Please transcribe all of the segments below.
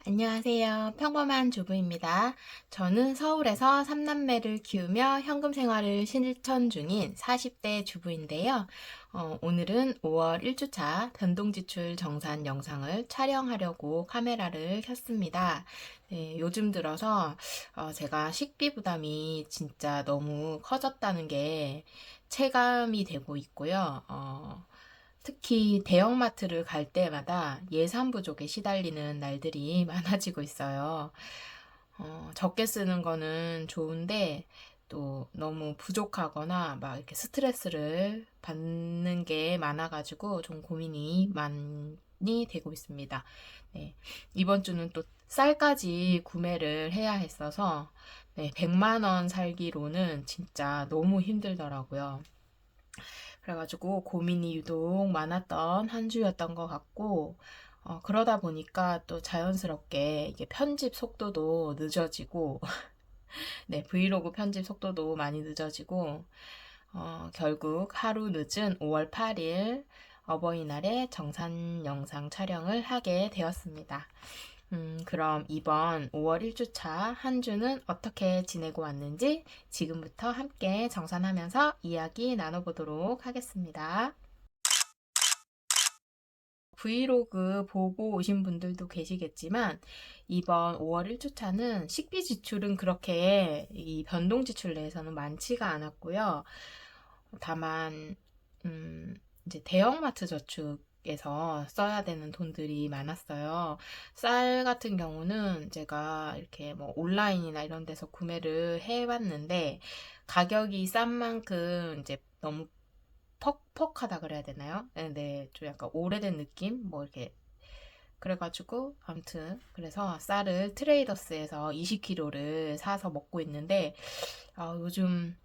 안녕하세요. 평범한 주부입니다. 저는 서울에서 3남매를 키우며 현금 생활을 실천 중인 40대 주부인데요. 오늘은 5월 1주차 변동지출 정산 영상을 촬영하려고 카메라를 켰습니다. 네, 요즘 들어서 제가 식비 부담이 진짜 너무 커졌다는 게 체감이 되고 있고요. 특히 대형마트를 갈 때마다 예산 부족에 시달리는 날들이 많아지고 있어요. 적게 쓰는 거는 좋은데 또 너무 부족하거나 막 이렇게 스트레스를 받는 게 많아가지고 좀 고민이 많이 되고 있습니다. 네, 이번 주는 또 쌀까지 구매를 해야 했어서 네, 100만 원 살기로는 진짜 너무 힘들더라고요. 그래가지고 고민이 유독 많았던 한 주였던 것 같고, 그러다 보니까 또 자연스럽게 이게 편집 속도도 늦어지고, 네, 브이로그 편집 속도도 많이 늦어지고, 결국 하루 늦은 5월 8일 어버이날에 정산 영상 촬영을 하게 되었습니다. 그럼 이번 5월 1주차 한 주는 어떻게 지내고 왔는지 지금부터 함께 정산하면서 이야기 나눠보도록 하겠습니다. 브이로그 보고 오신 분들도 계시겠지만 이번 5월 1주차는 식비 지출은 그렇게 이 변동 지출 내에서는 많지가 않았고요. 다만 이제 대형마트 저축에서 써야 되는 돈들이 많았어요. 쌀 같은 경우는 제가 이렇게 뭐 온라인이나 이런 데서 구매를 해봤는데 가격이 싼 만큼 이제 너무 퍽퍽하다 그래야 되나요? 네, 좀 약간 오래된 느낌? 뭐 이렇게 그래가지고 아무튼 그래서 쌀을 트레이더스에서 20kg를 사서 먹고 있는데 요즘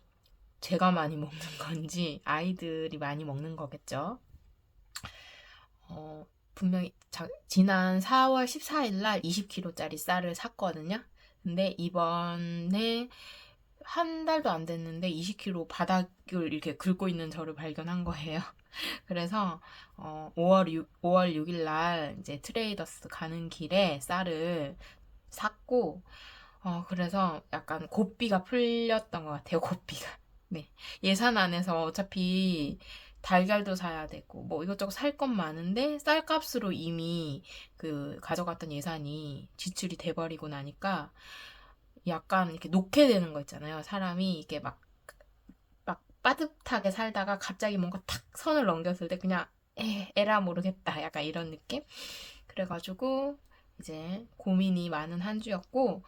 제가 많이 먹는 건지 아이들이 많이 먹는 거겠죠. 분명히 지난 4월 14일 날 20kg짜리 쌀을 샀거든요. 근데 이번에 한 달도 안 됐는데 20kg 바닥을 이렇게 긁고 있는 저를 발견한 거예요. 그래서 5월 6일 날 이제 트레이더스 가는 길에 쌀을 샀고 그래서 약간 고삐가 풀렸던 것 같아요. 고삐가. 네. 예산 안에서 어차피 달걀도 사야 되고 뭐 이것저것 살 건 많은데 쌀값으로 이미 그 가져갔던 예산이 지출이 돼버리고 나니까 약간 이렇게 놓게 되는 거 있잖아요. 사람이 이게 막 빠듯하게 살다가 갑자기 뭔가 탁 선을 넘겼을 때 그냥 에라 모르겠다. 약간 이런 느낌? 그래가지고 이제 고민이 많은 한 주였고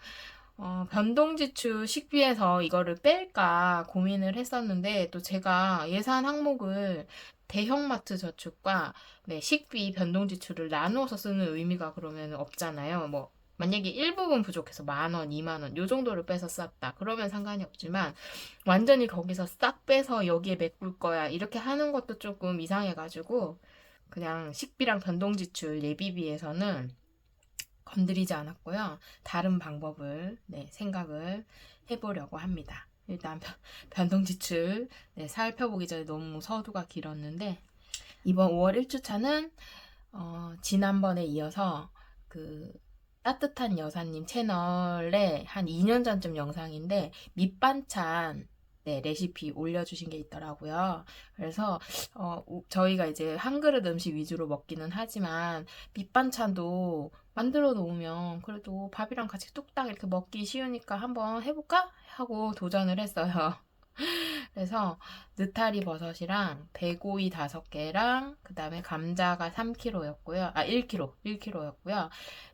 변동지출 식비에서 이거를 뺄까 고민을 했었는데 또 제가 예산 항목을 대형마트 저축과 네, 식비 변동지출을 나누어서 쓰는 의미가 그러면 없잖아요. 뭐 만약에 일부분 부족해서 10,000원, 20,000원 요 정도를 빼서 썼다. 그러면 상관이 없지만 완전히 거기서 싹 빼서 여기에 메꿀 거야. 이렇게 하는 것도 조금 이상해가지고 그냥 식비랑 변동지출 예비비에서는 건드리지 않았고요. 다른 방법을 생각을 해보려고 합니다. 일단 변동지출 살펴보기 전에 너무 서두가 길었는데 이번 5월 1주차는 지난번에 이어서 그 따뜻한 여사님 채널에 한 2년 전쯤 영상인데 밑반찬 레시피 올려주신 게 있더라고요. 그래서 저희가 이제 한 그릇 음식 위주로 먹기는 하지만 밑반찬도 만들어 놓으면 그래도 밥이랑 같이 뚝딱 이렇게 먹기 쉬우니까 한번 해볼까? 하고 도전을 했어요. 그래서 느타리 버섯이랑 배고이 5개랑 그다음에 감자가 3kg였고요. 1kg였고요.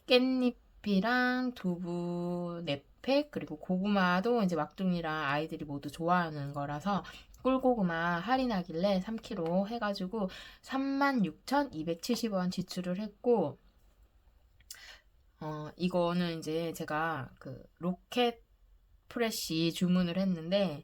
깻잎이랑 두부 4팩 그리고 고구마도 이제 막둥이랑 아이들이 모두 좋아하는 거라서 꿀고구마 할인하길래 3kg 해가지고 36,270원 지출을 했고 이거는 이제 제가 그 로켓 프레쉬 주문을 했는데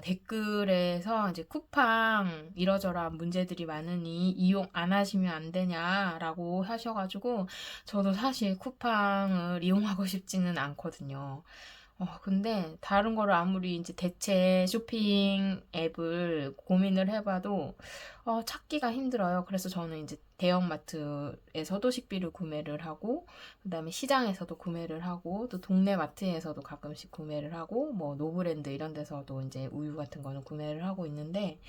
댓글에서 이제 쿠팡 이러저러한 문제들이 많으니 이용 안 하시면 안 되냐라고 하셔가지고 저도 사실 쿠팡을 이용하고 싶지는 않거든요. 근데 다른 거를 아무리 이제 대체 쇼핑 앱을 고민을 해봐도 찾기가 힘들어요. 그래서 저는 이제 대형마트에서도 식비를 구매를 하고, 그다음에 시장에서도 구매를 하고, 또 동네 마트에서도 가끔씩 구매를 하고, 뭐 노브랜드 이런 데서도 이제 우유 같은 거는 구매를 하고 있는데,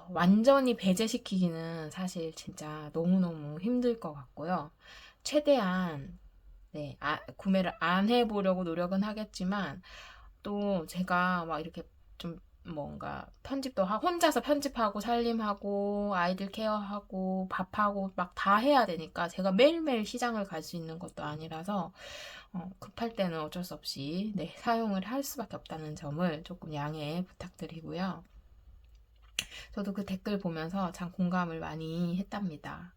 완전히 배제시키기는 사실 진짜 너무너무 힘들 것 같고요. 최대한 네, 구매를 안 해보려고 노력은 하겠지만, 또 제가 막 이렇게 좀 뭔가 편집도 하고, 혼자서 편집하고, 살림하고, 아이들 케어하고, 밥하고, 막 다 해야 되니까, 제가 매일매일 시장을 갈 수 있는 것도 아니라서, 급할 때는 어쩔 수 없이, 네, 사용을 할 수밖에 없다는 점을 조금 양해 부탁드리고요. 저도 그 댓글 보면서 참 공감을 많이 했답니다.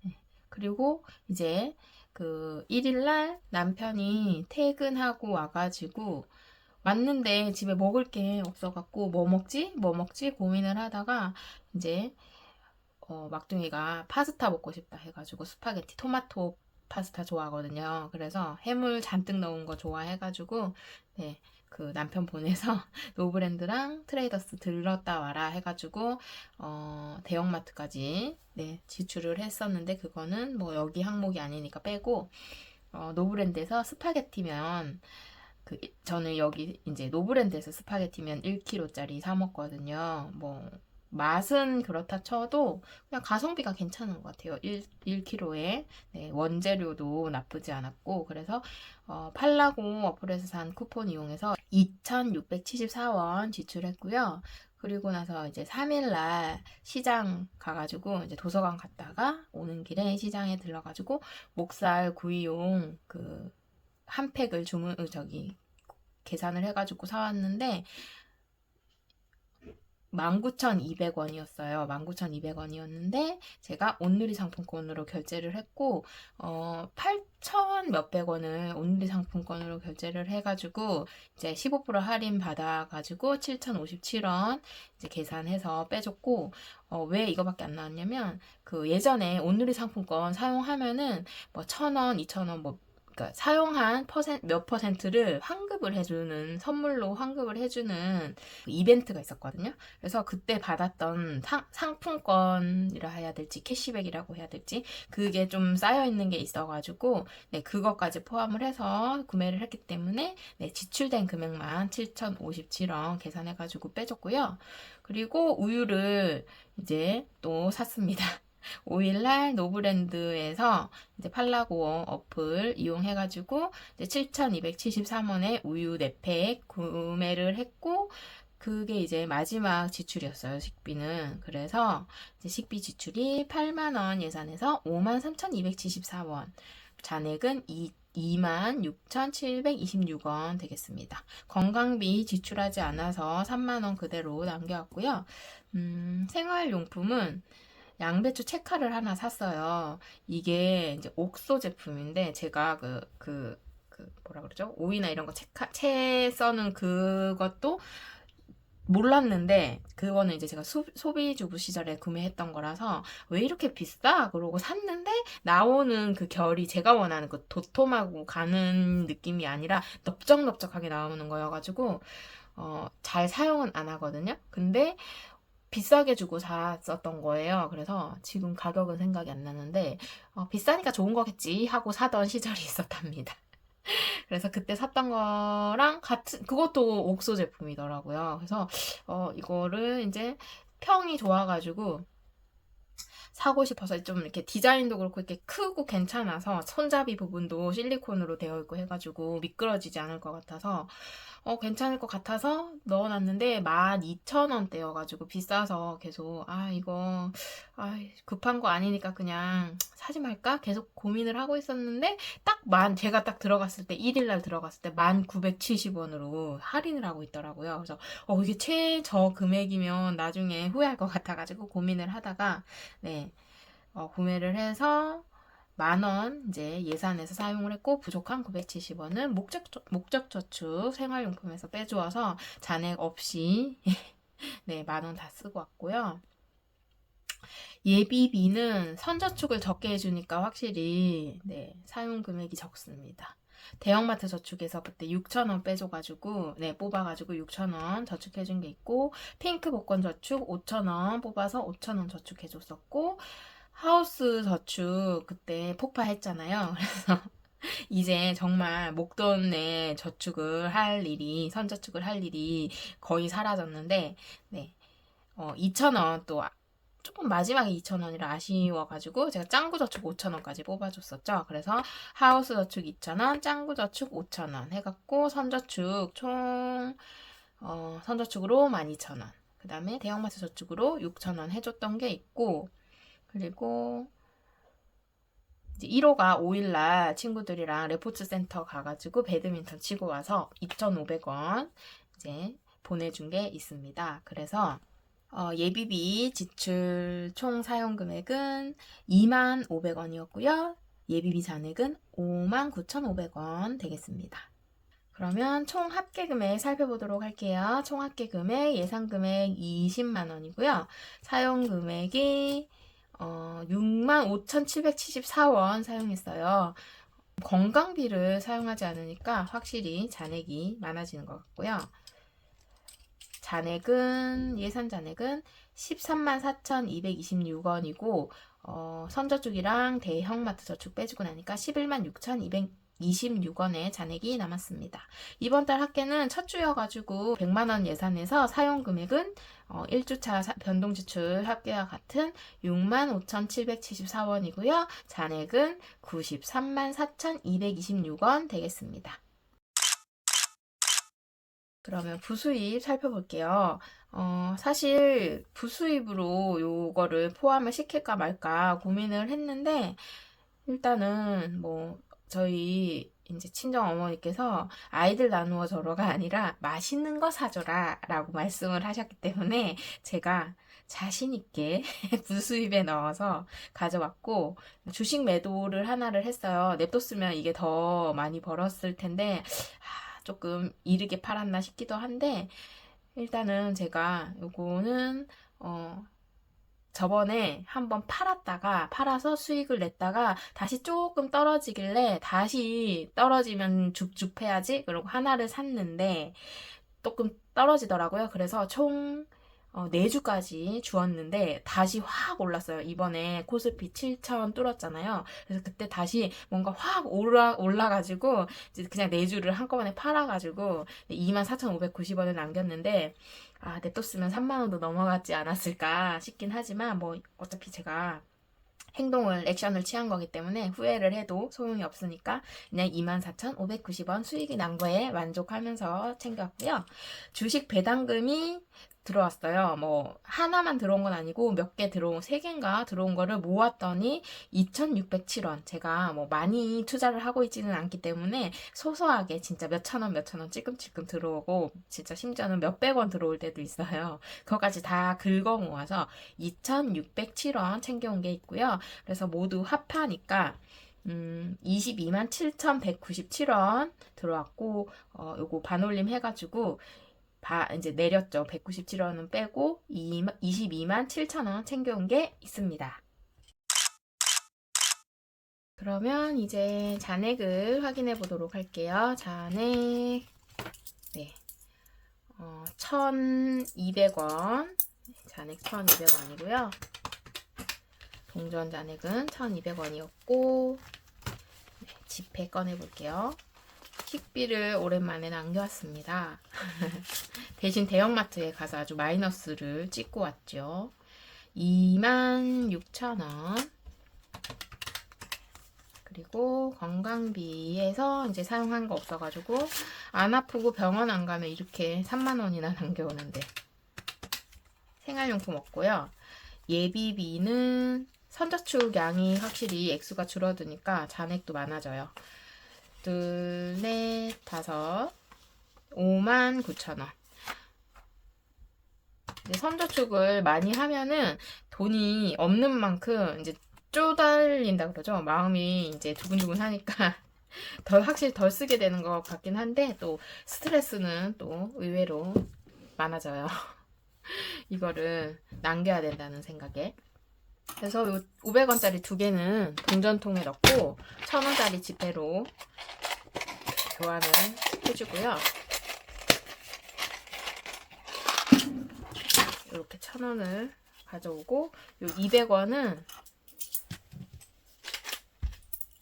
네. 그리고 이제 그 1일날 남편이 퇴근하고 와가지고 왔는데 집에 먹을 게 없어갖고 뭐 먹지? 뭐 먹지? 고민을 하다가 이제 막둥이가 파스타 먹고 싶다 해가지고 스파게티 토마토 파스타 좋아하거든요. 그래서 해물 잔뜩 넣은 거 좋아해가지고 네, 그 남편 보내서 노브랜드랑 트레이더스 들렀다 와라 해가지고 대형마트까지 네, 지출을 했었는데 그거는 뭐 여기 항목이 아니니까 빼고 노브랜드에서 스파게티면 저는 여기 이제 노브랜드에서 스파게티면 1kg짜리 사 먹거든요. 뭐 맛은 그렇다 쳐도 그냥 가성비가 괜찮은 것 같아요. 1kg에 네, 원재료도 나쁘지 않았고 그래서 팔라고 어플에서 산 쿠폰 이용해서 2,674원 지출했고요. 그리고 나서 이제 3일날 시장 가가지고 이제 도서관 갔다가 오는 길에 시장에 들러가지고 목살 구이용 그 한 팩을 계산을 해가지고 사왔는데 19,200원이었어요. 19,200원이었는데 제가 온누리 상품권으로 결제를 했고 8,000 몇백 원을 온누리 상품권으로 결제를 해가지고 이제 15% 할인 받아가지고 7,057원 이제 계산해서 빼줬고 왜 이거밖에 안 나왔냐면 그 예전에 온누리 상품권 사용하면은 뭐 1,000원, 2,000원 뭐 그러니까 사용한 몇 퍼센트를 환급을 해주는 선물로 환급을 해주는 이벤트가 있었거든요. 그래서 그때 받았던 상품권이라 해야 될지 캐시백이라고 해야 될지 그게 좀 쌓여 있는 게 있어가지고 네, 그것까지 포함을 해서 구매를 했기 때문에 네, 지출된 금액만 7,057원 계산해가지고 빼줬고요. 그리고 우유를 이제 또 샀습니다. 5일날 노브랜드에서 이제 팔라고 어플 이용해가지고 이제 7,273원에 우유 4팩 구매를 했고, 그게 이제 마지막 지출이었어요, 식비는. 그래서 이제 식비 지출이 8만원 예산에서 53,274원. 잔액은 26,726원 되겠습니다. 건강비 지출하지 않아서 3만원 그대로 남겨왔고요. 생활용품은 양배추 채칼을 하나 샀어요. 이게 이제 옥소 제품인데 제가 뭐라 그러죠? 오이나 이런 거 채 써는 그것도 몰랐는데 그거는 이제 제가 소비주부 시절에 구매했던 거라서 왜 이렇게 비싸? 그러고 샀는데 나오는 그 결이 제가 원하는 그 도톰하고 가는 느낌이 아니라 넓적넓적하게 나오는 거여가지고 잘 사용은 안 하거든요. 근데 비싸게 주고 샀었던 거예요. 그래서 지금 가격은 생각이 안 나는데 비싸니까 좋은 거겠지 하고 사던 시절이 있었답니다. 그래서 그때 샀던 거랑 같은 그것도 옥소 제품이더라고요. 그래서 이거를 이제 평이 좋아가지고 사고 싶어서 좀 이렇게 디자인도 그렇고 이렇게 크고 괜찮아서 손잡이 부분도 실리콘으로 되어 있고 해가지고 미끄러지지 않을 것 같아서 괜찮을 것 같아서 넣어놨는데 12,000원대여가지고 비싸서 계속 이거 급한 거 아니니까 그냥 사지 말까 계속 고민을 하고 있었는데 제가 딱 들어갔을 때 1일날 들어갔을 때 1,970원으로 할인을 하고 있더라고요. 그래서 이게 최저 금액이면 나중에 후회할 것 같아가지고 고민을 하다가 네 구매를 해서 10,000원 이제 예산에서 사용을 했고 부족한 970원은 목적저축 생활용품에서 빼주어서 잔액 없이 네, 10,000원 다 쓰고 왔고요. 예비비는 선저축을 적게 해주니까 확실히 네, 사용 금액이 적습니다. 대형마트 저축에서 그때 6,000원 빼줘가지고 네 뽑아가지고 6,000원 저축해준 게 있고, 핑크 복권 저축 5,000원 뽑아서 5,000원 저축해줬었고, 하우스 저축 그때 폭파했잖아요. 그래서 이제 정말 목돈에 저축을 할 일이, 선저축을 할 일이 거의 사라졌는데, 네, 2,000원 또 조금 마지막에 2,000원이라 아쉬워가지고 제가 짱구 저축 5,000원까지 뽑아줬었죠. 그래서 하우스 저축 2,000원, 짱구 저축 5,000원 해갖고 선저축 선저축으로 12,000원. 그 다음에 대형마트 저축으로 6,000원 해줬던 게 있고, 그리고 이제 1호가 5일날 친구들이랑 레포츠 센터 가가지고 배드민턴 치고 와서 2,500원 이제 보내준 게 있습니다. 그래서 예비비 지출 총 사용 금액은 25,500원이었고요. 예비비 잔액은 59,500원 되겠습니다. 그러면 총 합계 금액 살펴보도록 할게요. 총 합계 금액 예상 금액 20만 원이고요. 사용 금액이 65,774원 사용했어요. 건강비를 사용하지 않으니까 확실히 잔액이 많아지는 것 같고요. 예산 잔액은 134,226원이고, 선저축이랑 대형마트 저축 빼주고 나니까 116,226원의 잔액이 남았습니다. 이번 달 합계는 첫 주여가지고 100만원 예산에서 사용 금액은 1주차 변동지출 합계와 같은 65,774원이고요. 잔액은 934,226원 되겠습니다. 그러면 부수입 살펴볼게요. 사실 부수입으로 요거를 포함을 시킬까 말까 고민을 했는데, 일단은 뭐 저희 이제 친정 어머니께서 아이들 나누어 줘라가 아니라 맛있는 거 사줘라 라고 말씀을 하셨기 때문에 제가 자신 있게 부수입에 넣어서 가져왔고, 주식 매도를 하나를 했어요. 냅뒀으면 이게 더 많이 벌었을 텐데 조금 이르게 팔았나 싶기도 한데, 일단은 제가 요거는 저번에 한번 팔아서 수익을 냈다가 다시 조금 떨어지길래 다시 떨어지면 줍줍해야지 그러고 하나를 샀는데 조금 떨어지더라고요. 그래서 총 4주까지 주었는데 다시 확 올랐어요. 이번에 코스피 7,000 뚫었잖아요. 그래서 그때 다시 뭔가 확 올라가지고 이제 그냥 4주를 한꺼번에 팔아가지고 24,590원을 남겼는데, 냅뒀으면 3만원도 넘어갔지 않았을까 싶긴 하지만 뭐 어차피 제가 액션을 취한 거기 때문에 후회를 해도 소용이 없으니까 그냥 24,590원 수익이 난 거에 만족하면서 챙겼고요. 주식 배당금이 들어왔어요. 뭐 하나만 들어온 건 아니고 몇 개 들어온, 3개인가 들어온 거를 모았더니 2,607원. 제가 뭐 많이 투자를 하고 있지는 않기 때문에 소소하게 진짜 몇천 원 찔끔찔끔 들어오고, 진짜 심지어는 몇백 원 들어올 때도 있어요. 그거까지 다 긁어 모아서 2,607원 챙겨온 게 있고요. 그래서 모두 합하니까 227,197원 들어왔고, 요거 반올림 해가지고 이제 내렸죠. 197원은 빼고 227,000원 챙겨온 게 있습니다. 그러면 이제 잔액을 확인해 보도록 할게요. 잔액, 네, 1,200원, 잔액 1,200원이고요. 동전 잔액은 1,200원이었고, 네, 지폐 꺼내 볼게요. 식비를 오랜만에 남겨왔습니다. 대신 대형마트에 가서 아주 마이너스를 찍고 왔죠. 26,000원. 그리고 건강비에서 이제 사용한 거 없어가지고, 안 아프고 병원 안 가면 이렇게 3만원이나 남겨오는데, 생활용품 없고요. 예비비는 선저축 양이 확실히 액수가 줄어드니까 잔액도 많아져요. 둘, 넷, 다섯, 59,000원. 선저축을 많이 하면은 돈이 없는 만큼 이제 쪼달린다 그러죠. 마음이 이제 두근두근 하니까 확실히 덜 쓰게 되는 것 같긴 한데, 또 스트레스는 또 의외로 많아져요. 이거를 남겨야 된다는 생각에. 그래서 요 500원짜리 2개는 동전통에 넣고 1,000원짜리 지폐로 교환을 해주고요. 이렇게 1,000원을 가져오고, 요 200원은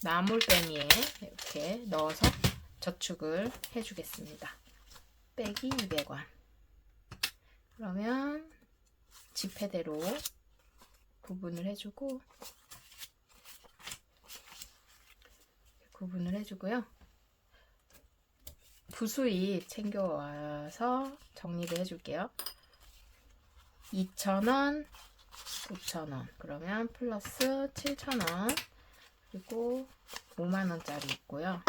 나물빼미에 이렇게 넣어서 저축을 해주겠습니다. 빼기 200원. 그러면 지폐대로 구분을 해주고, 부수입 챙겨와서 정리를 해줄게요. 2,000원, 5,000원. 그러면 플러스 7,000원. 그리고 5만원짜리 있고요.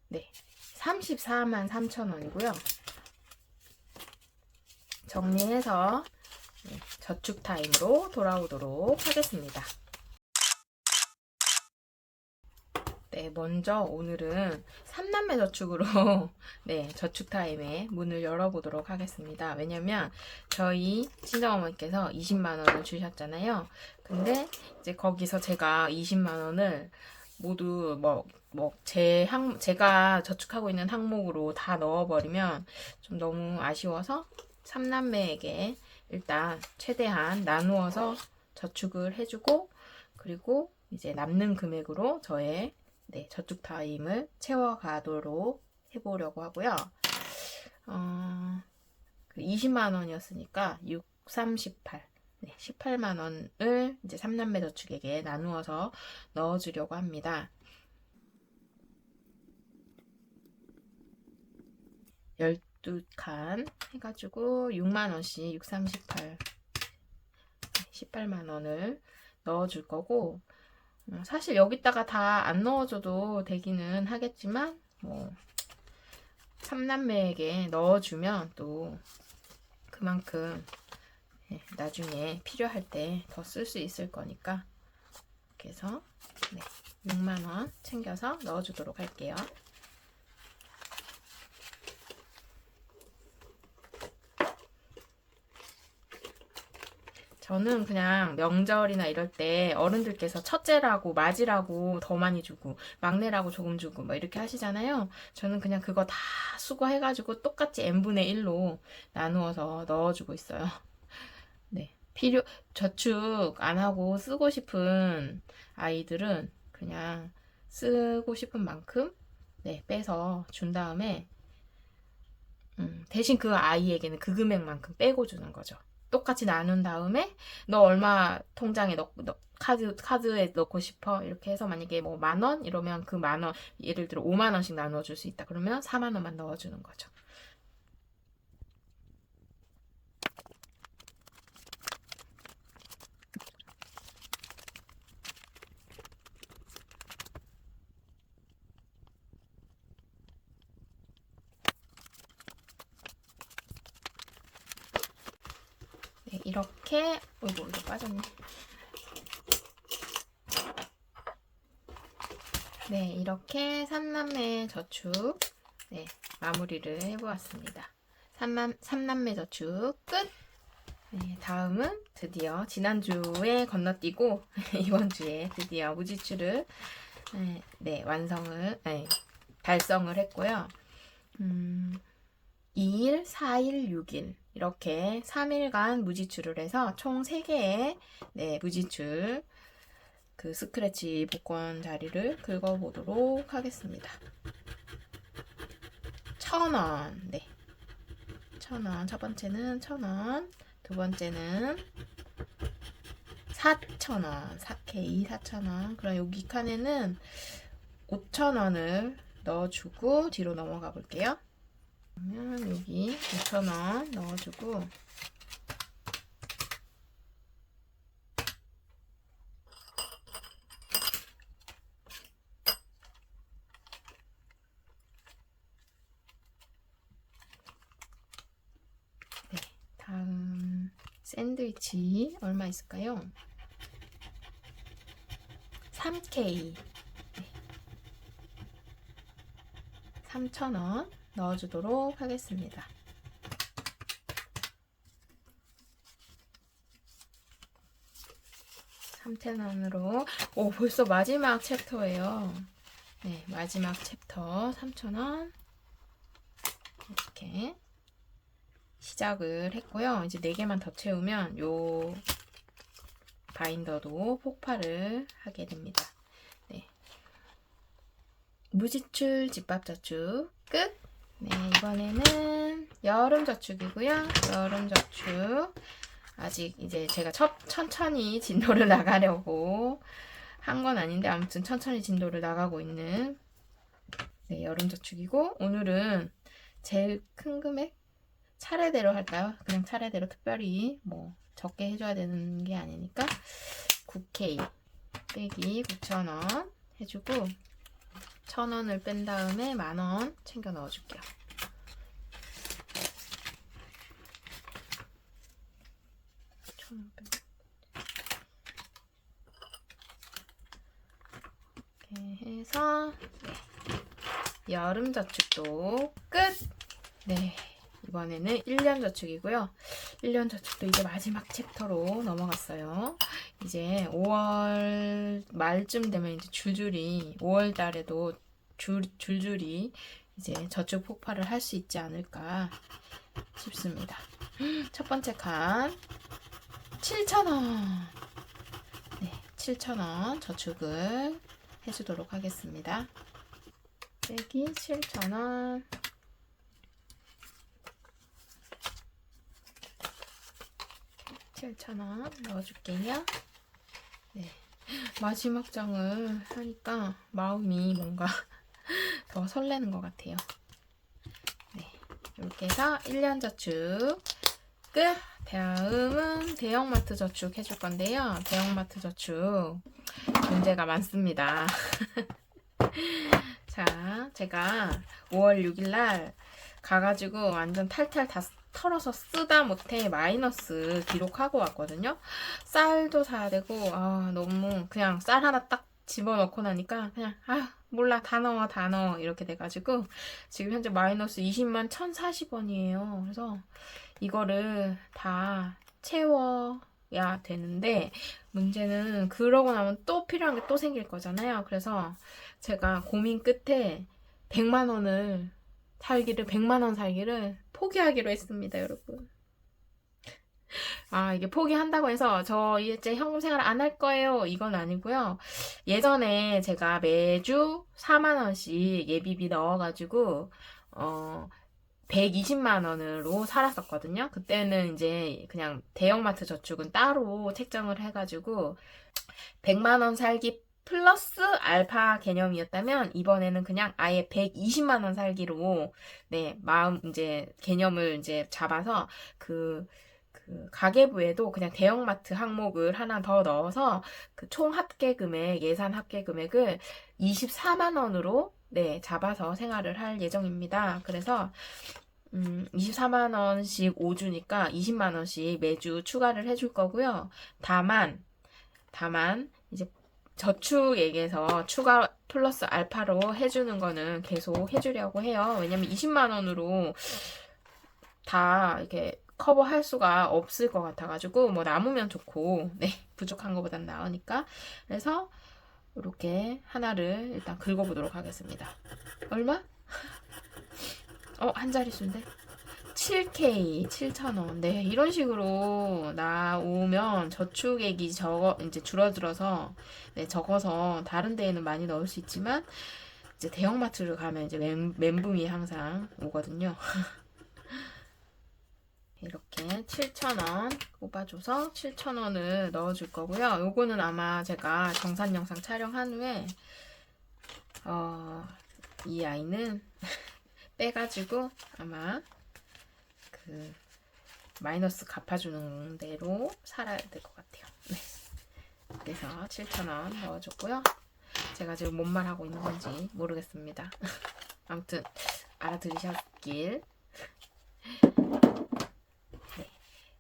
네, 34만 3천원이고요. 정리해서 저축 타임으로 돌아오도록 하겠습니다. 네, 먼저 오늘은 3남매 저축으로 네, 저축 타임에 문을 열어보도록 하겠습니다. 왜냐면 저희 친정어머니께서 20만 원을 주셨잖아요. 근데 이제 거기서 제가 20만 원을 모두 제가 저축하고 있는 항목으로 다 넣어버리면 좀 너무 아쉬워서 3남매에게 일단 최대한 나누어서 저축을 해주고, 그리고 이제 남는 금액으로 저의 저축 타임을 채워가도록 해보려고 하고요. 20만 원이었으니까 6, 3, 18. 18만 원을 이제 3남매 저축에게 나누어서 넣어주려고 합니다. 12칸 해가지고 6만 원씩 6, 3, 18. 18만 원을 넣어줄 거고, 사실 여기다가 다 안 넣어줘도 되기는 하겠지만, 3남매에게 넣어주면 또 그만큼 나중에 필요할 때 더 쓸 수 있을 거니까, 이렇게 해서 6만원 챙겨서 넣어주도록 할게요. 저는 그냥 명절이나 이럴 때 어른들께서 첫째라고 맞이라고 더 많이 주고 막내라고 조금 주고 막 이렇게 하시잖아요. 저는 그냥 그거 다 수거해가지고 똑같이 n분의 1로 나누어서 넣어주고 있어요. 네, 저축 안 하고 쓰고 싶은 아이들은 그냥 쓰고 싶은 만큼 빼서 준 다음에 대신 그 아이에게는 그 금액만큼 빼고 주는 거죠. 똑같이 나눈 다음에 너 얼마 통장에 카드에 넣고 싶어? 이렇게 해서 만약에 뭐 10,000원 이러면 그 10,000원, 예를 들어 5만 원씩 나눠줄 수 있다. 그러면 4만 원만 넣어주는 거죠. 네, 이렇게 이거 빠졌네. 네, 이렇게 3남매 저축 마무리를 해보았습니다. 3남매 저축 끝! 네, 다음은 드디어 지난주에 건너뛰고 이번 주에 드디어 무지출을 달성을 했고요. 2일, 4일, 6일 이렇게 3일간 무지출을 해서 총 3개의 무지출 그 스크래치 복권 자리를 긁어보도록 하겠습니다. 1,000원, 1,000원. 첫 번째는 1,000원, 두 번째는 4,000원, 4K 4,000원. 그럼 여기 칸에는 5,000원을 넣어주고 뒤로 넘어가 볼게요. 그러면 여기 5,000원 넣어주고, 다음 샌드위치 얼마 있을까요? 3K 3,000원 넣어주도록 하겠습니다. 3,000원으로. 오, 벌써 마지막 챕터예요. 네, 마지막 챕터 3,000원. 이렇게 시작을 했고요. 이제 4개만 더 채우면 요 바인더도 폭발을 하게 됩니다. 네. 무지출 집밥저축 끝! 네, 이번에는 여름저축이고요. 여름저축. 아직 이제 제가 천천히 진도를 나가려고 한 건 아닌데 아무튼 천천히 진도를 나가고 있는 네, 여름저축이고 오늘은 제일 큰 금액 차례대로 할까요? 그냥 차례대로 특별히 뭐 적게 해줘야 되는 게 아니니까 9K 빼기 9,000원 해주고 1,000원을 뺀 다음에 10,000원 챙겨 넣어줄게요. 이렇게 해서 네. 여름저축도 끝! 네. 이번에는 1년 저축이고요. 1년 저축도 이제 마지막 챕터로 넘어갔어요. 이제 5월 말쯤 되면 이제 줄줄이 5월 달에도 줄줄이 이제 저축 폭발을 할 수 있지 않을까 싶습니다. 첫 번째 칸 7,000원. 네, 7,000원 저축을 해주도록 하겠습니다. 빼기 7,000원. 7,000원 넣어줄게요. 네. 마지막 장을 하니까 마음이 뭔가 더 설레는 것 같아요. 네. 이렇게 해서 1년 저축 끝! 다음은 대형마트 저축 해줄 건데요. 대형마트 저축 문제가 많습니다. 자, 제가 5월 6일날 가가지고 완전 탈탈 다 털어서 쓰다 못해 마이너스 기록하고 왔거든요. 쌀도 사야 되고 너무 그냥 쌀 하나 딱 집어넣고 나니까 그냥 몰라 다 넣어 이렇게 돼가지고 지금 현재 마이너스 20만 1,040원이에요. 그래서 이거를 다 채워야 되는데 문제는 그러고 나면 또 필요한 게 또 생길 거잖아요. 그래서 제가 고민 끝에 100만 원을 100만 원 살기를 포기하기로 했습니다, 여러분. 이게 포기한다고 해서 저 이제 현금 생활 안 할 거예요. 이건 아니고요. 예전에 제가 매주 4만 원씩 예비비 넣어가지고 120만 원으로 살았었거든요. 그때는 이제 그냥 대형마트 저축은 따로 책정을 해가지고 100만 원 살기 플러스 알파 개념이었다면 이번에는 그냥 아예 120만 원 살기로 네, 이제 개념을 이제 잡아서 그 가계부에도 그냥 대형마트 항목을 하나 더 넣어서 그 총 합계 금액, 예산 합계 금액을 24만 원으로 네, 잡아서 생활을 할 예정입니다. 그래서 24만 원씩 5주니까 20만 원씩 매주 추가를 해줄 거고요. 다만 이제 저축액에서 추가 플러스 알파로 해주는 거는 계속 해주려고 해요. 왜냐면 20만 원으로 다 이렇게 커버할 수가 없을 것 같아가지고 뭐 남으면 좋고 네 부족한 것보단 나으니까 그래서 이렇게 하나를 일단 긁어보도록 하겠습니다. 얼마? 한 자릿수인데 7K 7,000원. 네, 이런 식으로 나오면 저축액이 이제 줄어들어서 네, 적어서 다른 데에는 많이 넣을 수 있지만 이제 대형마트를 가면 이제 멘붕이 항상 오거든요. 이렇게 7,000원 꼽아줘서 7,000원을 넣어줄 거고요. 요거는 아마 제가 정산 영상 촬영한 후에 이 아이는 빼가지고 아마 그 마이너스 갚아주는 대로 살아야 될 것 같아요. 네. 그래서 7,000원 넣어줬고요. 제가 지금 뭔 말하고 있는 건지 모르겠습니다. 아무튼 알아들으셨길. 네.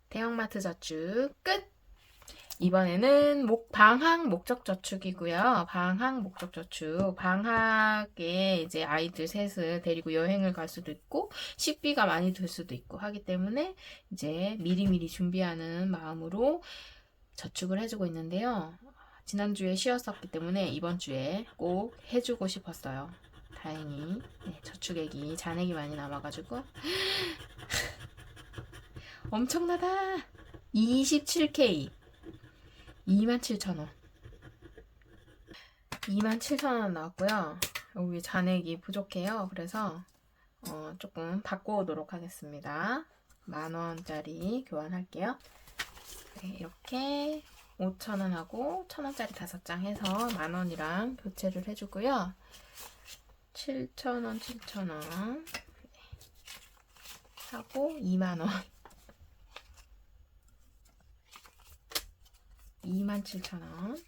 대형마트 저축 끝! 이번에는 방학 목적 저축이고요. 방학 목적 저축. 방학에 이제 아이들 셋을 데리고 여행을 갈 수도 있고 식비가 많이 들 수도 있고 하기 때문에 이제 미리미리 준비하는 마음으로 저축을 해주고 있는데요. 지난주에 쉬었었기 때문에 이번 주에 꼭 해주고 싶었어요. 다행히 네, 저축액이 잔액이 많이 남아가지고 엄청나다. 27K 27,000원 27,000원 나왔고요. 여기 잔액이 부족해요. 그래서 조금 바꿔오도록 하겠습니다. 10,000원짜리 교환할게요. 네, 이렇게 5,000원하고 1,000원짜리 5장 해서 10,000원이랑 교체를 해주고요. 7,000원, 7,000원 하고 20,000원 27,000원.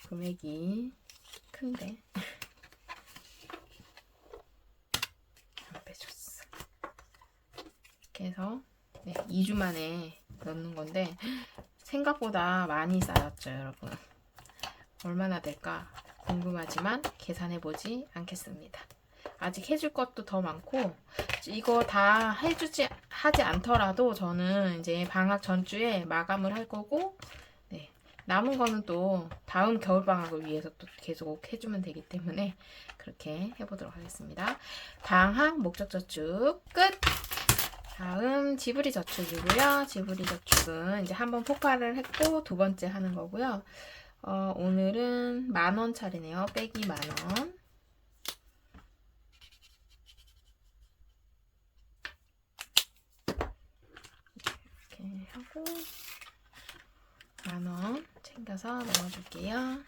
금액이 큰데 안 빼줬어. 이렇게 해서 네, 2주 만에 넣는 건데 생각보다 많이 쌓였죠, 여러분. 얼마나 될까 궁금하지만 계산해보지 않겠습니다. 아직 해줄 것도 더 많고 이거 다 하지 않더라도 저는 이제 방학 전주에 마감을 할 거고 네, 남은 거는 또 다음 겨울방학을 위해서 또 계속 해주면 되기 때문에 그렇게 해보도록 하겠습니다. 방학 목적저축 끝! 다음 지브리 저축이고요. 지브리 저축은 이제 한번 폭발을 했고 두 번째 하는 거고요. 오늘은 10,000원 차례네요. 빼기 10,000원. 이렇게 하고 10,000원 챙겨서 넣어줄게요.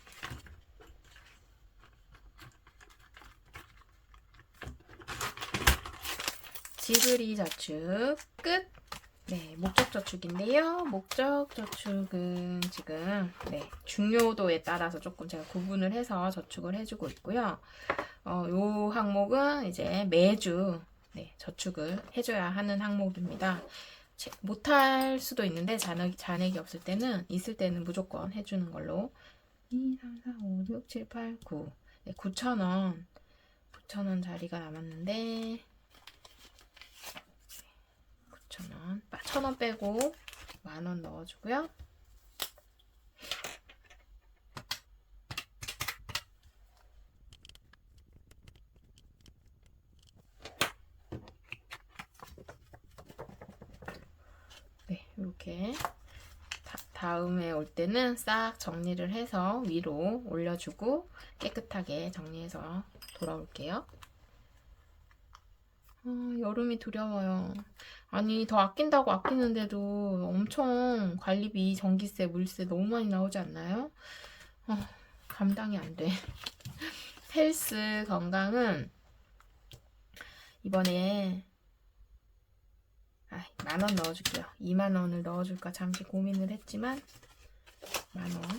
지브리 저축 끝! 네, 목적저축인데요. 목적저축은 지금 네, 중요도에 따라서 조금 제가 구분을 해서 저축을 해주고 있고요. 요 항목은 이제 매주 네, 저축을 해줘야 하는 항목입니다. 못할 수도 있는데 잔액이 없을 때는 있을 때는 무조건 해주는 걸로 2, 3, 4, 5, 6, 7, 8, 9 네, 9,000원 9,000원 자리가 남았는데 9,000원 1,000원 빼고 10,000원 넣어주고요. 네, 이렇게 다음에 올 때는 싹 정리를 해서 위로 올려주고 깨끗하게 정리해서 돌아올게요. 여름이 두려워요. 아니, 더 아낀다고 아끼는데도 엄청 관리비, 전기세, 물세 너무 많이 나오지 않나요? 감당이 안 돼. 헬스 건강은 이번에 10,000원 넣어줄게요. 20,000원을 넣어줄까 잠시 고민을 했지만 10,000원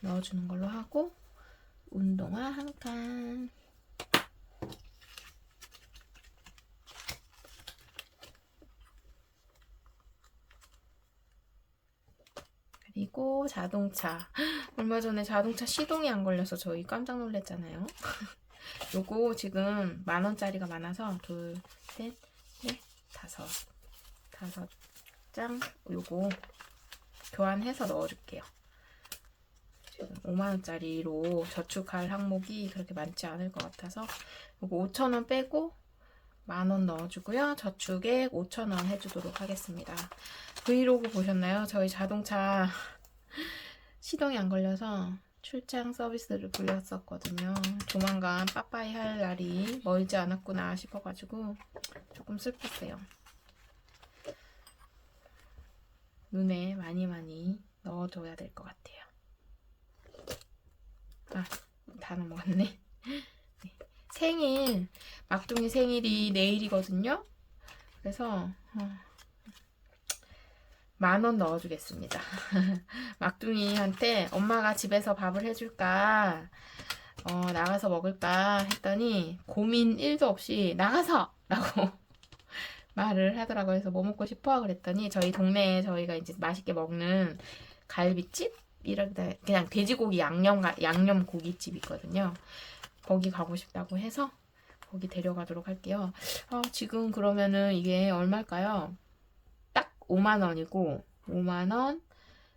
넣어주는 걸로 하고 운동화 한 칸 그리고 자동차 얼마 전에 자동차 시동이 안 걸려서 저희 깜짝 놀랐잖아요. 요거 지금 10,000원짜리가 많아서 둘, 셋, 넷, 다섯 장 요거 교환해서 넣어줄게요. 지금 50,000원짜리로 저축할 항목이 그렇게 많지 않을 것 같아서 요거 5,000원 빼고 10,000원 넣어주고요. 저축액 5,000원 해주도록 하겠습니다. 브이로그 보셨나요? 저희 자동차 시동이 안 걸려서 출장 서비스를 불렸었거든요. 조만간 빠빠이 할 날이 멀지 않았구나 싶어가지고 조금 슬펐어요. 눈에 많이 넣어줘야 될 것 같아요. 다 넘어갔네. 네. 생일, 막둥이 생일이 내일이거든요. 그래서 10,000원 넣어주겠습니다. 막둥이한테 엄마가 집에서 밥을 해줄까 나가서 먹을까 했더니 고민 1도 없이 나가서! 라고 말을 하더라고요. 그래서 뭐 먹고 싶어? 그랬더니 저희 동네에 저희가 이제 맛있게 먹는 갈비집? 그냥 돼지고기 양념 고깃집 있거든요. 거기 가고 싶다고 해서 거기 데려가도록 할게요. 지금 그러면은 이게 얼마일까요? 딱 50,000원이고 50,000원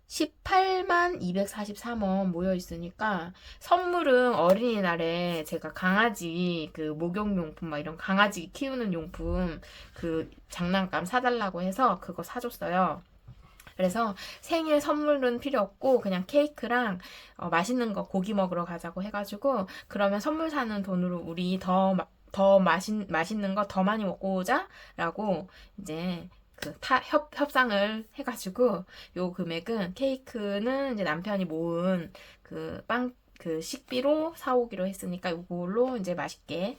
18만 243원 모여 있으니까 선물은 어린이날에 제가 강아지 그 목욕용품 막 이런 강아지 키우는 용품 그 장난감 사달라고 해서 그거 사줬어요. 그래서 생일 선물은 필요 없고 그냥 케이크랑 맛있는 거 고기 먹으러 가자고 해가지고 그러면 선물 사는 돈으로 우리 더 맛있는 거 더 많이 먹고 오자라고 이제 그 협상을 해가지고 요 금액은 케이크는 이제 남편이 모은 그 식비로 사오기로 했으니까 이걸로 이제 맛있게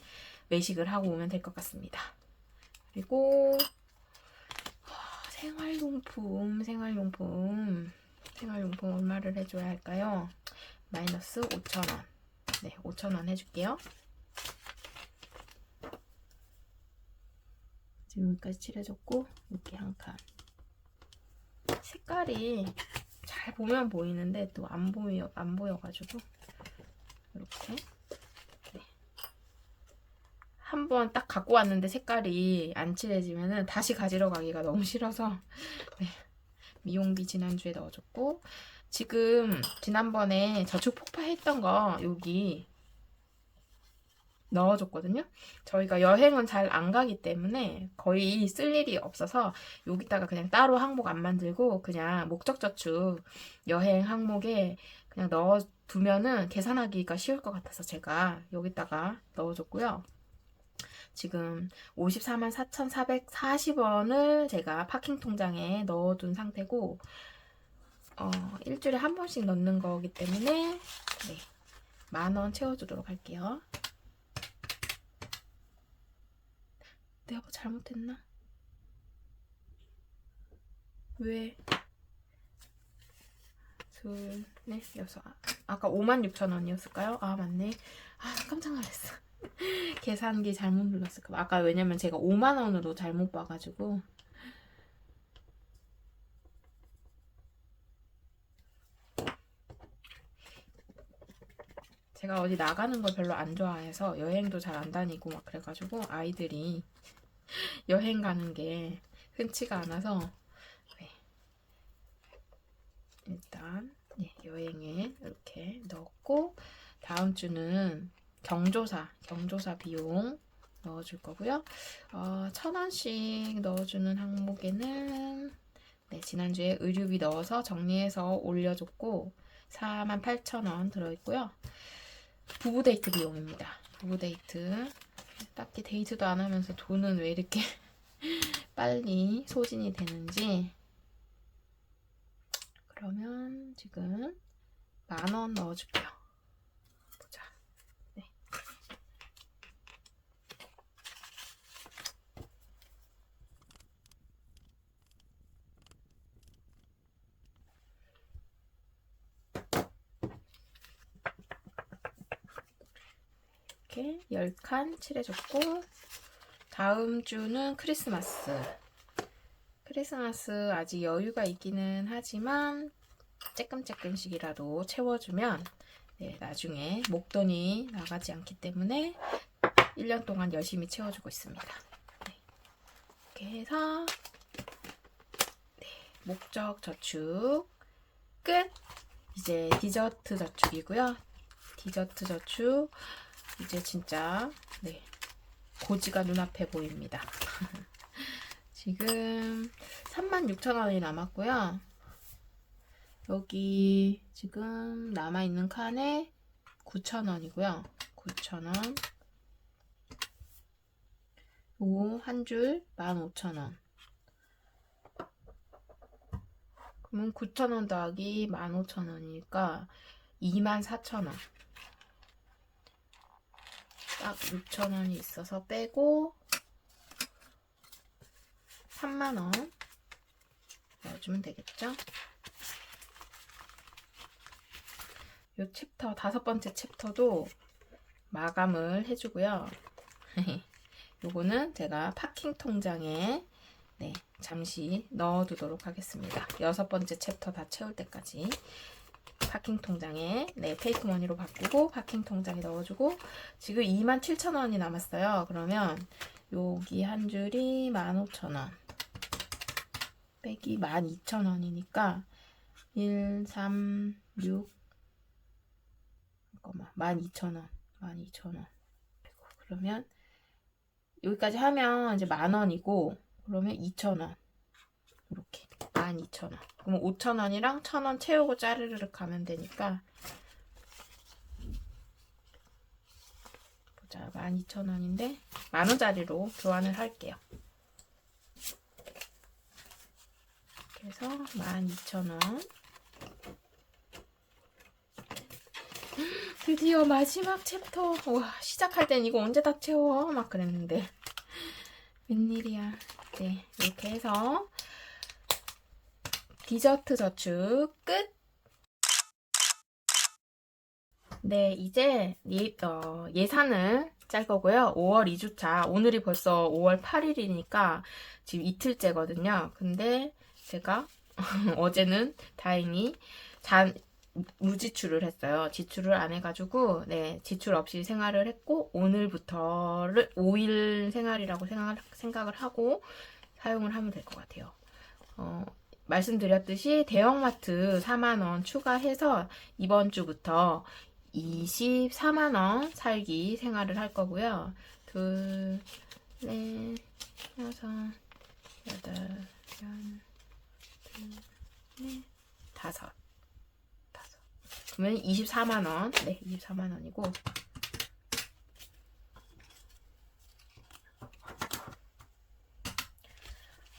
외식을 하고 오면 될 것 같습니다. 그리고 생활용품 얼마를 해줘야 할까요? 마이너스 5,000원. 네, 5,000원 해줄게요. 지금 여기까지 칠해줬고 이렇게 한 칸. 색깔이 잘 보면 보이는데 또 안 보여가지고 이렇게 네. 한번 딱 갖고 왔는데 색깔이 안 칠해지면은 다시 가지러 가기가 너무 싫어서 네. 미용비 지난주에 넣어줬고 지금 지난번에 저축 폭파했던 거 여기 넣어줬거든요. 저희가 여행은 잘 안 가기 때문에 거의 쓸 일이 없어서 여기다가 그냥 따로 항목 안 만들고 그냥 목적저축 여행 항목에 그냥 넣어두면은 계산하기가 쉬울 것 같아서 제가 여기다가 넣어줬고요. 지금 54만 4,440원을 제가 파킹 통장에 넣어둔 상태고 일주일에 한 번씩 넣는 거기 때문에 네, 10,000원 채워주도록 할게요. 내가 뭐 잘못했나? 왜? 둘, 넷, 여섯. 아까 56,000원이었을까요? 아, 맞네. 아, 깜짝 놀랐어. 계산기 잘못 눌렀을까 봐. 아까 왜냐면 제가 5만원으로 잘못 봐가지고. 제가 어디 나가는 걸 별로 안 좋아해서 여행도 잘 안 다니고 막 그래가지고 아이들이 여행 가는 게 흔치가 않아서 네. 일단 네, 여행에 이렇게 넣었고 다음 주는 경조사 비용 넣어줄 거고요. 1,000원씩 넣어주는 항목에는 네, 지난주에 의류비 넣어서 정리해서 올려줬고 48,000원 들어있고요. 부부 데이트 비용입니다. 부부 데이트 딱히 데이트도 안 하면서 돈은 왜 이렇게 빨리 소진이 되는지. 그러면 지금 10,000원 넣어줄게요. 보자. 네. 이렇게 10칸 칠해줬고 다음 주는 크리스마스 아직 여유가 있기는 하지만 쬐끔씩이라도 채워주면 네, 나중에 목돈이 나가지 않기 때문에 1년 동안 열심히 채워주고 있습니다. 네. 이렇게 해서 네, 목적 저축 끝! 이제 디저트 저축이고요. 디저트 저축 이제 진짜 네, 고지가 눈앞에 보입니다. 지금 36,000원이 남았고요. 여기 지금 남아있는 칸에 9,000원이고요. 9,000원. 요 한 줄 15,000원. 그러면 9,000원 더하기 15,000원이니까 24,000원. 딱 6,000원이 있어서 빼고 30,000원 넣어주면 되겠죠? 요 챕터, 5번째 챕터도 마감을 해주고요. 요거는 제가 파킹 통장에 네, 잠시 넣어두도록 하겠습니다. 6번째 챕터 다 채울 때까지 파킹 통장에 네, 페이크 머니로 바꾸고 파킹 통장에 넣어주고 지금 27,000원이 남았어요. 그러면 여기 한 줄이 15,000원 빼기 12,000원이니까 1, 3, 6 잠깐만 12,000원 12,000원 그러면 여기까지 하면 이제 10,000원이고 그러면 2,000원 이렇게 12,000원 그럼 5,000원이랑 1,000원 채우고 짜르르륵 가면 되니까 보자 12,000원인데 10,000원짜리로 교환을 할게요. 그래서 12,000원 드디어 마지막 챕터. 와, 시작할 땐 이거 언제 다 채워? 막 그랬는데 웬일이야. 네, 이렇게 해서 디저트 저축 끝. 네, 이제 예산을 짤 거고요. 5월 2주차. 오늘이 벌써 5월 8일이니까 지금 이틀째거든요. 근데 제가 어제는 다행히 무지출을 했어요. 지출을 안 해가지고 네 지출 없이 생활을 했고 오늘부터를 5일 생활이라고 생각을 하고 사용을 하면 될 것 같아요. 말씀드렸듯이 대형마트 4만원 추가해서 이번 주부터 24만원 살기 생활을 할 거고요. 둘, 넷, 여섯, 여덟, 둘, 넷, 다섯. 그러면 24만원. 네, 24만원이고.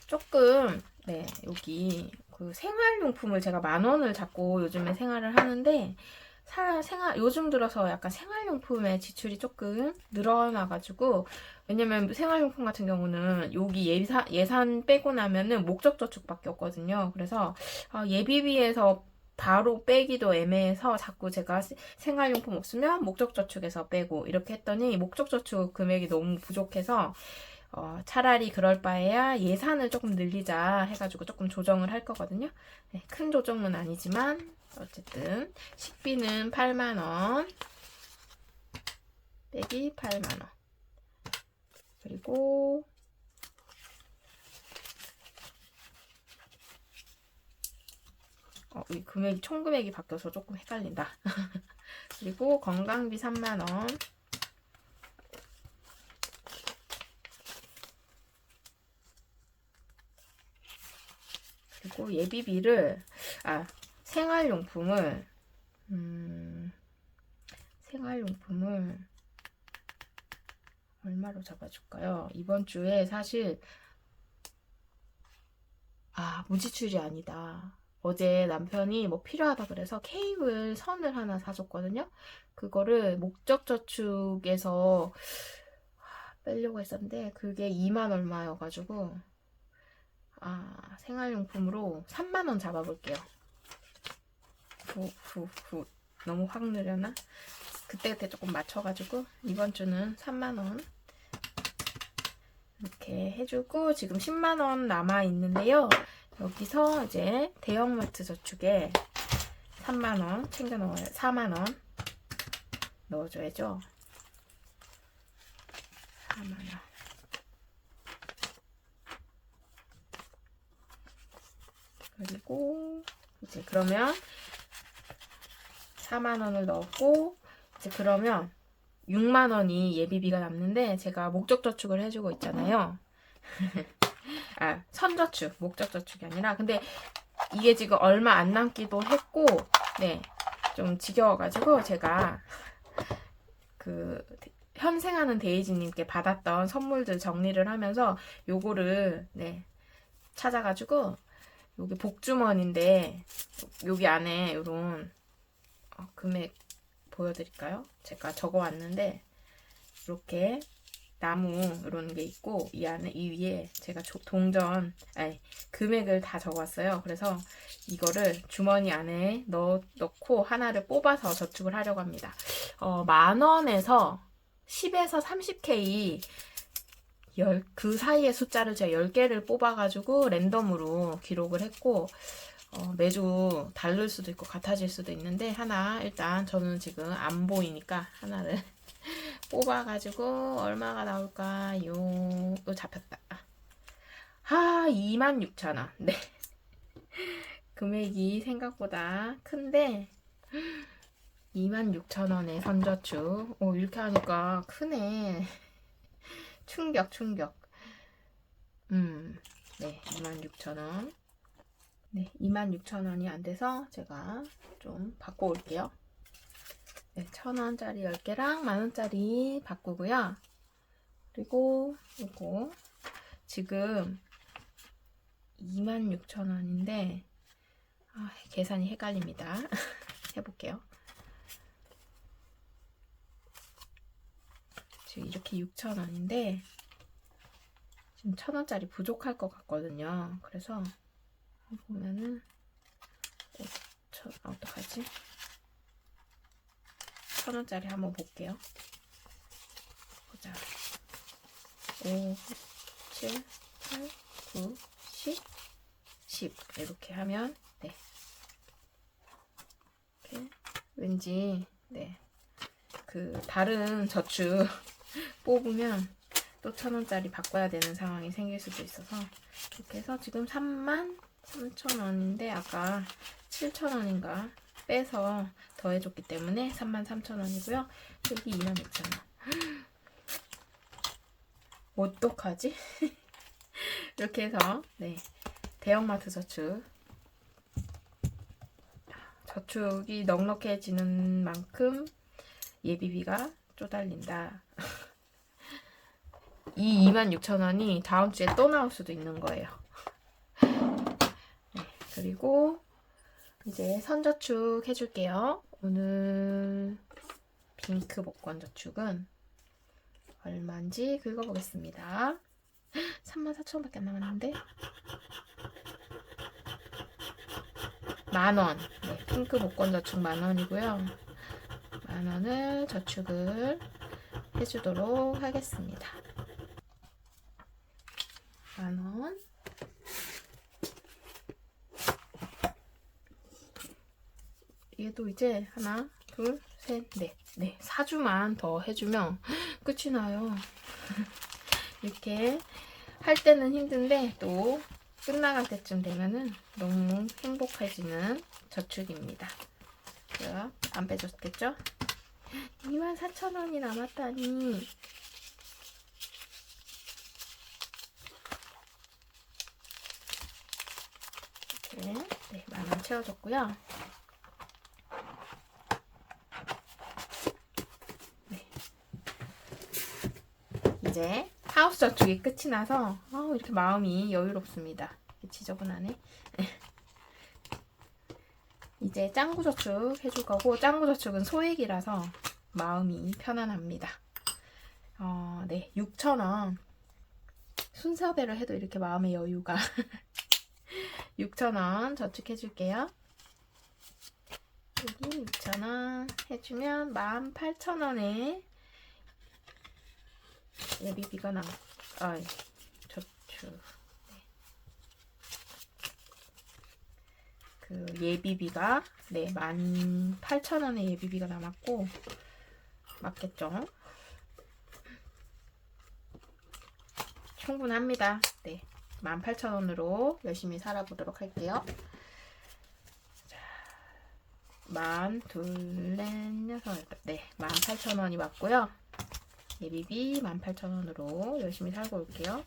조금, 네, 여기 그 생활용품을 제가 10,000원을 잡고 요즘에 생활을 하는데, 요즘 들어서 약간 생활용품의 지출이 조금 늘어나가지고, 왜냐면 생활용품 같은 경우는 여기 예산 빼고 나면은 목적저축밖에 없거든요. 그래서 예비비에서 바로 빼기도 애매해서 자꾸 제가 생활용품 없으면 목적저축에서 빼고 이렇게 했더니 목적저축 금액이 너무 부족해서 차라리 그럴 바에야 예산을 조금 늘리자 해가지고 조금 조정을 할 거거든요. 네, 큰 조정은 아니지만 어쨌든 식비는 8만원 빼기 8만원 그리고 이 금액이 총 금액이 바뀌어서 조금 헷갈린다. 그리고 건강비 3만원 그리고 예비비를 생활용품을 얼마로 잡아줄까요? 이번 주에 사실 무지출이 아니다. 어제 남편이 뭐 필요하다 그래서 케이블 선을 하나 사줬거든요. 그거를 목적저축에서 빼려고 했었는데 그게 2만 얼마여가지고 생활용품으로 3만원 잡아볼게요. 너무 확 느려나? 그때 조금 맞춰가지고 이번 주는 3만원 이렇게 해주고 지금 10만원 남아있는데요. 여기서 이제 대형마트 저축에 3만원 챙겨 넣어요. 4만원 넣어줘야죠. 4만원 그리고 이제 그러면 4만원을 넣었고 이제 그러면 6만원이 예비비가 남는데 제가 목적저축을 해주고 있잖아요. 선저축, 목적저축이 아니라 근데 이게 지금 얼마 안 남기도 했고 네, 좀 지겨워가지고 제가 그 현생하는 데이지님께 받았던 선물들 정리를 하면서 요거를 네, 찾아가지고 여기 복주머니인데 여기 안에 이런 금액 보여드릴까요? 제가 적어왔는데 이렇게 나무 이런 게 있고 이 안에 이 위에 제가 금액을 다 적어왔어요. 그래서 이거를 주머니 안에 넣고 하나를 뽑아서 저축을 하려고 합니다. 10,000원에서 10에서 30K 그 사이의 숫자를 제가 10개를 뽑아가지고 랜덤으로 기록을 했고 매주 다를 수도 있고 같아질 수도 있는데 하나 일단 저는 지금 안 보이니까 하나를 뽑아가지고 얼마가 나올까요? 잡혔다. 26,000원. 네. 금액이 생각보다 큰데 26,000원의 선저축. 오, 이렇게 하니까 크네. 충격. 네, 26,000원. 네, 26,000원이 안 돼서 제가 좀 바꿔올게요. 네, 1,000원짜리 10개랑 만원짜리 바꾸고요. 그리고 이거 지금 26,000원인데 계산이 헷갈립니다. 해볼게요. 지금 이렇게 6,000원인데 지금 1,000원짜리 부족할 것 같거든요. 그래서 보면은 5,000, 어떡하지? 1,000원짜리 한번 볼게요. 보자. 5, 7, 8, 9, 10 이렇게 하면 네. 이렇게 왠지 네. 그 다른 저축 뽑으면 또 1,000원짜리 바꿔야 되는 상황이 생길 수도 있어서 이렇게 해서 지금 33,000원인데 아까 7,000원인가 빼서 더해줬기 때문에 33,000원이고요. 여기 26,000원. 어떡하지? 이렇게 해서 네, 대형마트 저축이 넉넉해지는 만큼 예비비가 쪼달린다. 이 26,000원이 다음 주에 또 나올 수도 있는 거예요. 네, 그리고 이제 선저축 해줄게요. 오늘 핑크 복권 저축은 얼마인지 긁어보겠습니다. 34,000원밖에 안 남았는데 만원. 네, 핑크 복권 저축 만원이고요. 만원을 저축을 해주도록 하겠습니다. 만원. 얘도 이제 하나, 둘, 셋, 넷. 네, 4주만 더 해주면 끝이 나요. 이렇게 할 때는 힘든데 또 끝나갈 때쯤 되면은 너무 행복해지는 저축입니다. 제가 안 빼줬겠죠? 24,000원이 남았다니. 이렇게 네, 만원 채워줬고요. 네. 이제 하우스 저축이 끝이 나서 이렇게 마음이 여유롭습니다. 지저분하네. 이제 짱구 저축 해줄 거고, 짱구 저축은 소액이라서 마음이 편안합니다. 네, 6,000원. 순서대로 해도 이렇게 마음의 여유가. 6,000원 저축해줄게요. 여기 6,000원 해주면 18,000원에 예비비가 저축. 네. 그 예비비가 네, 18,000원의 예비비가 남았고, 맞겠죠? 충분합니다. 네, 18,000원으로 열심히 살아보도록 할게요. 자, 둘, 넷, 여섯, 네, 18,000원이 맞고요. 예비비 18,000원으로 열심히 살고 올게요.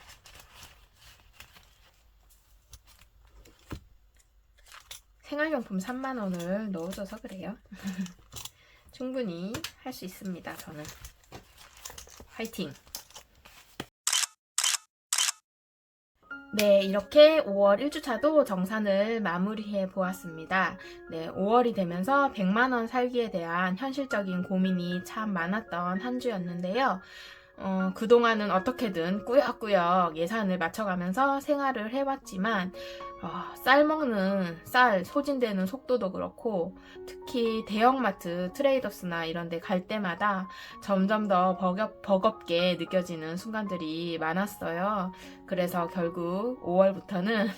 생활용품 3만원을 넣어줘서 그래요. 충분히 할 수 있습니다. 저는. 화이팅! 네, 이렇게 5월 1주차도 정산을 마무리해 보았습니다. 네, 5월이 되면서 100만원 살기에 대한 현실적인 고민이 참 많았던 한 주였는데요. 그동안은 어떻게든 꾸역꾸역 예산을 맞춰가면서 생활을 해왔지만 쌀 소진되는 속도도 그렇고 특히 대형마트 트레이더스나 이런 데 갈 때마다 점점 더 버겁게 느껴지는 순간들이 많았어요. 그래서 결국 5월부터는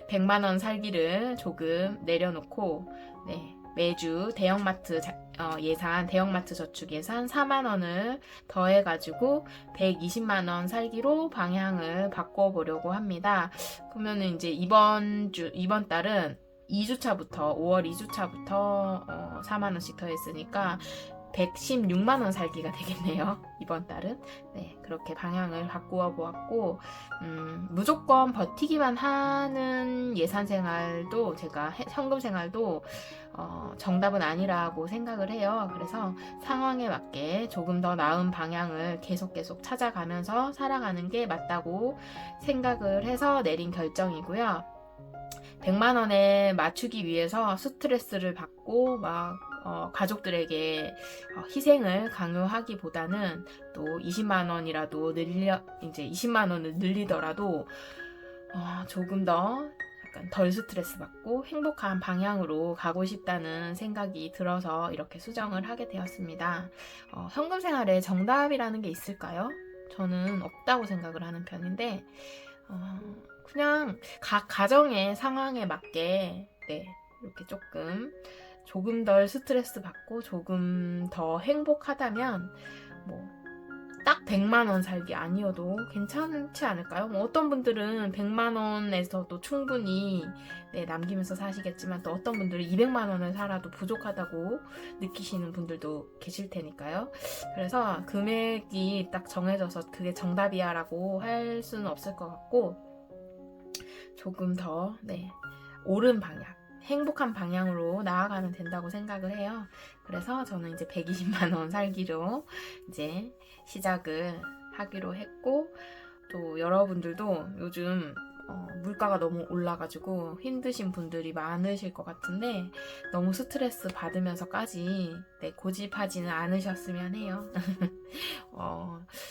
100만원 살기를 조금 내려놓고 네, 매주 대형마트 대형마트 저축 예산 4만원을 더해가지고 120만원 살기로 방향을 바꿔보려고 합니다. 그러면은 이제 이번 달은 2주차부터 5월 2주차부터 4만 원씩 더했으니까 116만 원 살기가 되겠네요. 이번 달은. 네, 그렇게 방향을 바꾸어 보았고, 무조건 버티기만 하는 예산 생활도 제가 현금 생활도 정답은 아니라고 생각을 해요. 그래서 상황에 맞게 조금 더 나은 방향을 계속 찾아가면서 살아가는 게 맞다고 생각을 해서 내린 결정이고요. 100만 원에 맞추기 위해서 스트레스를 받고 가족들에게 희생을 강요하기보다는 또 20만 원이라도 이제 20만 원을 늘리더라도 조금 더 약간 덜 스트레스 받고 행복한 방향으로 가고 싶다는 생각이 들어서 이렇게 수정을 하게 되었습니다. 현금 생활에 정답이라는 게 있을까요? 저는 없다고 생각을 하는 편인데, 그냥 각 가정의 상황에 맞게 이렇게 조금 덜 스트레스 받고 조금 더 행복하다면 딱 100만 원 살기 아니어도 괜찮지 않을까요? 어떤 분들은 100만 원에서도 충분히 남기면서 사시겠지만 또 어떤 분들은 200만 원을 살아도 부족하다고 느끼시는 분들도 계실 테니까요. 그래서 금액이 딱 정해져서 그게 정답이야 라고 할 수는 없을 것 같고, 조금 더 옳은 방향, 행복한 방향으로 나아가면 된다고 생각을 해요. 그래서 저는 이제 120만 원 살기로 이제 시작을 하기로 했고, 또 여러분들도 요즘 물가가 너무 올라가지고 힘드신 분들이 많으실 것 같은데, 너무 스트레스 받으면서까지 고집하지는 않으셨으면 해요.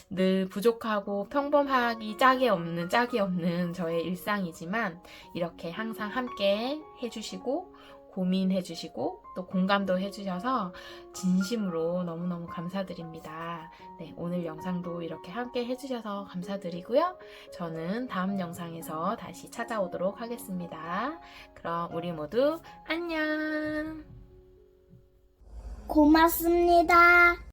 늘 부족하고 평범하기 짝이 없는 저의 일상이지만, 이렇게 항상 함께 해주시고 고민해주시고 또 공감도 해주셔서 진심으로 너무너무 감사드립니다. 오늘 영상도 이렇게 함께 해주셔서 감사드리고요. 저는 다음 영상에서 다시 찾아오도록 하겠습니다. 그럼 우리 모두 안녕! 고맙습니다.